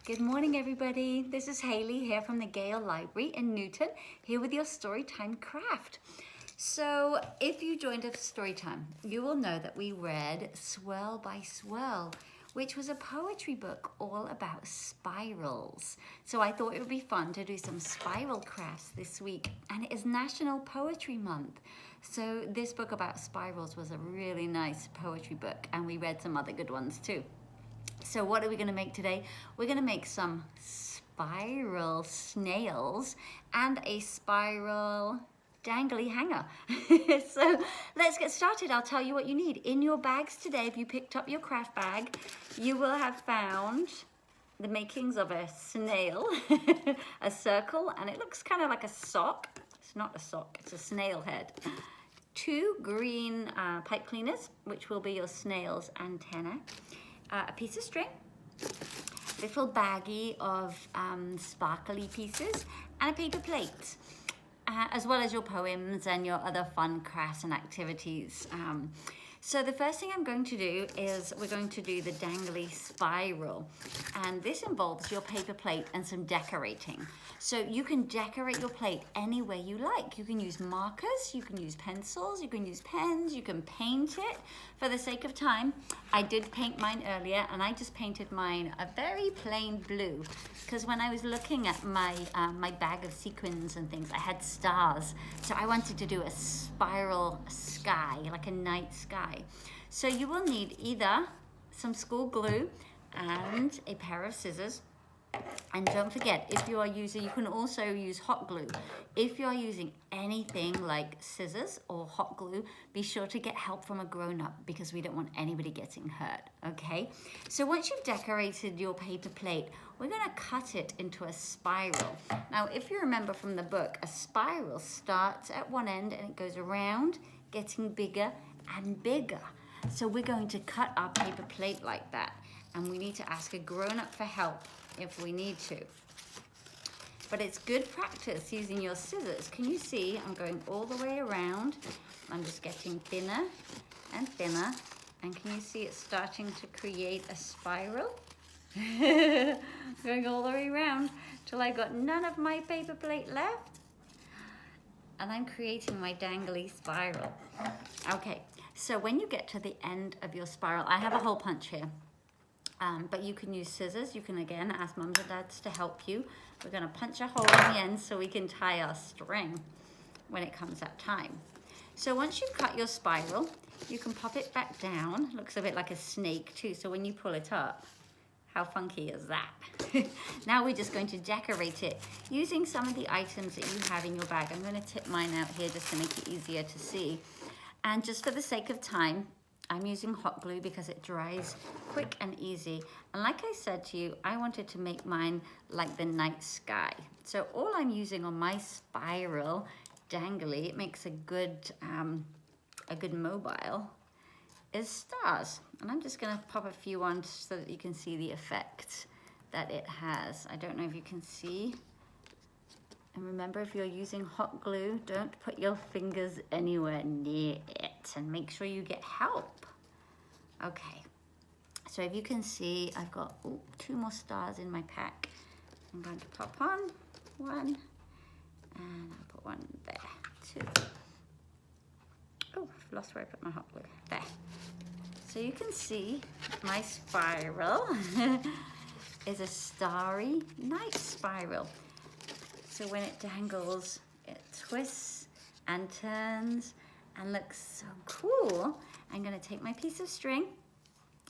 Good morning, everybody. This is Haley here from the Gale Library in Newton, here with your Storytime craft. So if you joined us for Storytime, you will know that we read Swirl by Swirl, which was a poetry book all about spirals. So I thought it would be fun to do some spiral crafts this week, and it is National Poetry Month. So this book about spirals was a really nice poetry book, and we read some other good ones too. So what are we going to make today? We're going to make some spiral snails and a spiral dangly hanger. So let's get started. I'll tell you what you need. In your bags today, if you picked up your craft bag, you will have found the makings of a snail, a circle, and it looks kind of like a sock. It's not a sock, it's a snail head. 2 green pipe cleaners, which will be your snail's antennae. A piece of string, little baggie of sparkly pieces, and a paper plate, as well as your poems and your other fun crafts and activities. So the first thing I'm going to do is we're going to do the dangly spiral, and this involves your paper plate and some decorating. So you can decorate your plate any way you like. You can use markers, you can use pencils, you can use pens, you can paint it. For the sake of time, I did paint mine earlier, and I just painted mine a very plain blue, because when I was looking at my my bag of sequins and things, I had stars. So I wanted to do a spiral sky, like a night sky. So you will need either some school glue and a pair of scissors. And don't forget, if you are using, you can also use hot glue. If you are using anything like scissors or hot glue, be sure to get help from a grown-up, because we don't want anybody getting hurt, okay? So once you've decorated your paper plate, we're gonna cut it into a spiral. Now, if you remember from the book, a spiral starts at one end and it goes around, getting bigger and bigger. So we're going to cut our paper plate like that, and we need to ask a grown-up for help if we need to. But it's good practice using your scissors. Can you see I'm going all the way around? I'm just getting thinner and thinner. And can you see it's starting to create a spiral? Going all the way around till I've got none of my paper plate left. And I'm creating my dangly spiral. Okay, so when you get to the end of your spiral, I have a hole punch here. But you can use scissors. You can, again, ask mums and dads to help you. We're going to punch a hole in the end so we can tie our string when it comes that time. So once you've cut your spiral, you can pop it back down. Looks a bit like a snake too, so when you pull it up, how funky is that? Now we're just going to decorate it using some of the items that you have in your bag. I'm going to tip mine out here just to make it easier to see. And just for the sake of time, I'm using hot glue because it dries quick and easy. And like I said to you, I wanted to make mine like the night sky. So all I'm using on my spiral dangly, it makes a good mobile, is stars. And I'm just gonna pop a few on so that you can see the effect that it has. I don't know if you can see. And remember, if you're using hot glue, don't put your fingers anywhere near it, and make sure you get help. Okay, so if you can see, I've got 2 more stars in my pack. I'm going to pop on 1, and I'll put 1 there, 2. Oh, I've lost where I put my hot glue. There. So you can see my spiral is a starry night spiral. So when it dangles, it twists and turns and looks so cool. I'm gonna take my piece of string,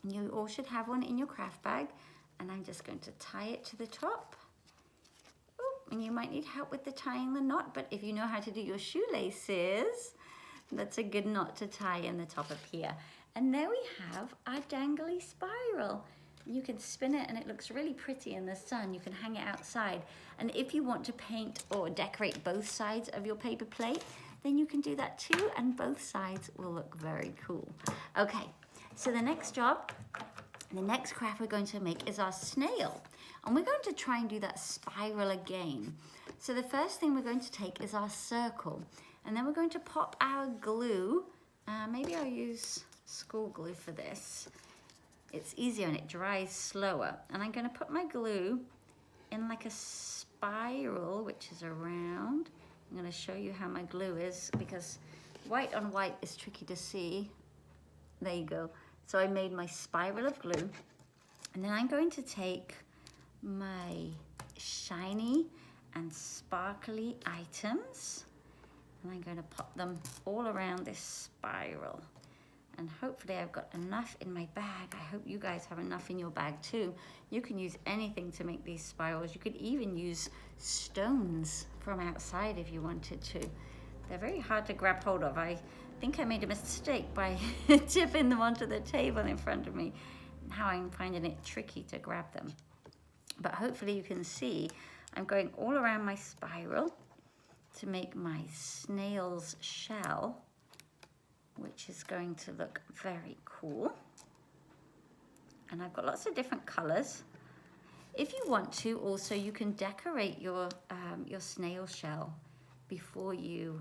and you all should have one in your craft bag, and I'm just going to tie it to the top. Ooh, and you might need help with the tying the knot, but if you know how to do your shoelaces, that's a good knot to tie in the top of here. And there we have our dangly spiral. You can spin it and it looks really pretty in the sun. You can hang it outside. And if you want to paint or decorate both sides of your paper plate, then you can do that too, and both sides will look very cool. Okay, so the next job, the next craft we're going to make is our snail. And we're going to try and do that spiral again. So the first thing we're going to take is our circle. And then we're going to pop our glue. Maybe I'll use school glue for this. it's easier and it dries slower. And I'm going to put my glue in like a spiral, which is around. I'm going to show you how my glue is because white on white is tricky to see. There you go. So I made my spiral of glue, and then I'm going to take my shiny and sparkly items, and I'm going to pop them all around this spiral. And hopefully I've got enough in my bag. I hope you guys have enough in your bag too. You can use anything to make these spirals. You could even use stones from outside if you wanted to. They're very hard to grab hold of. I think I made a mistake by tipping them onto the table in front of me. Now I'm finding it tricky to grab them. But hopefully you can see I'm going all around my spiral to make my snail's shell, which is going to look very cool. And I've got lots of different colors. If you want to, also you can decorate your snail shell before you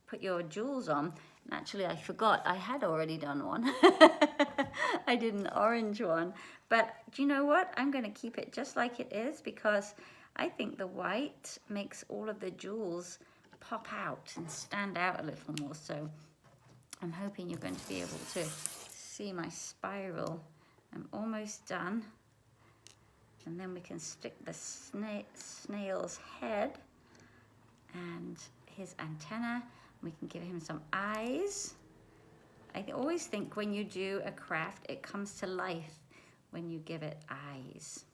put your jewels on. And actually I forgot, I had already done one. I did an orange one. But do you know what? I'm gonna keep it just like it is because I think the white makes all of the jewels pop out and stand out a little more. So I'm hoping you're going to be able to see my spiral. I'm almost done. And then we can stick the snail's head and his antenna. We can give him some eyes. I always think when you do a craft, it comes to life when you give it eyes.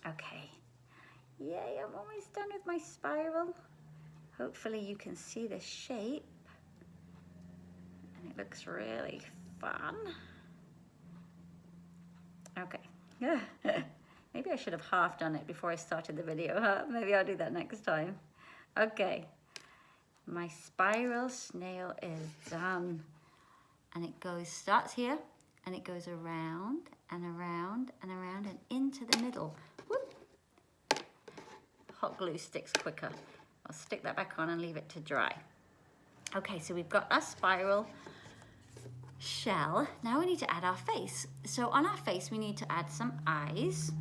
Okay. Yay, I'm almost done with my spiral. Hopefully you can see the shape. And it looks really fun. Okay. Maybe I should have half done it before I started the video, huh? Maybe I'll do that next time. Okay. My spiral snail is done. And it starts here, and it goes around and around and around and into the middle. Whoop. Hot glue sticks quicker. I'll stick that back on and leave it to dry. Okay, so we've got our spiral shell. Now we need to add our face. So on our face, we need to add some eyes.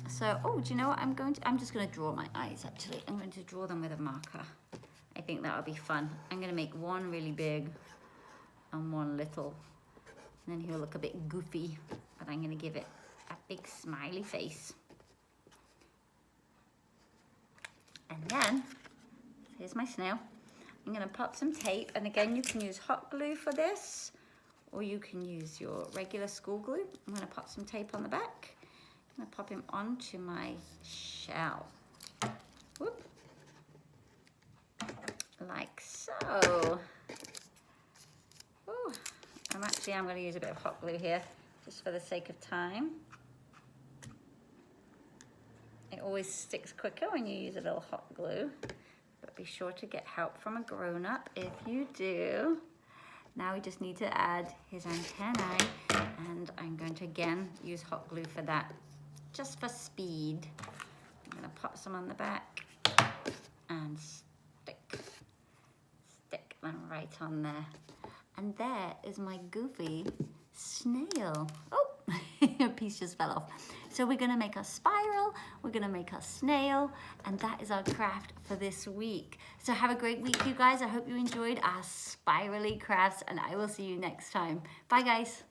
So, oh, do you know what I'm just going to draw my eyes, actually. I'm going to draw them with a marker. I think that would be fun. I'm going to make one really big and one little. And then he'll look a bit goofy, but I'm going to give it a big smiley face. And then, here's my snail. I'm going to pop some tape, and again, you can use hot glue for this, or you can use your regular school glue. I'm going to pop some tape on the back. I'm going to pop him onto my shell. Whoop. Like so. Ooh. I'm going to use a bit of hot glue here, just for the sake of time. It always sticks quicker when you use a little hot glue, but be sure to get help from a grown-up if you do. Now we just need to add his antennae, and I'm going to again use hot glue for that, just for speed. I'm going to pop some on the back and stick them right on there. And there is my goofy snail. Oh, a piece just fell off. So we're going to make our spiral, we're going to make our snail, and that is our craft for this week. So have a great week, you guys. I hope you enjoyed our spirally crafts, and I will see you next time. Bye, guys.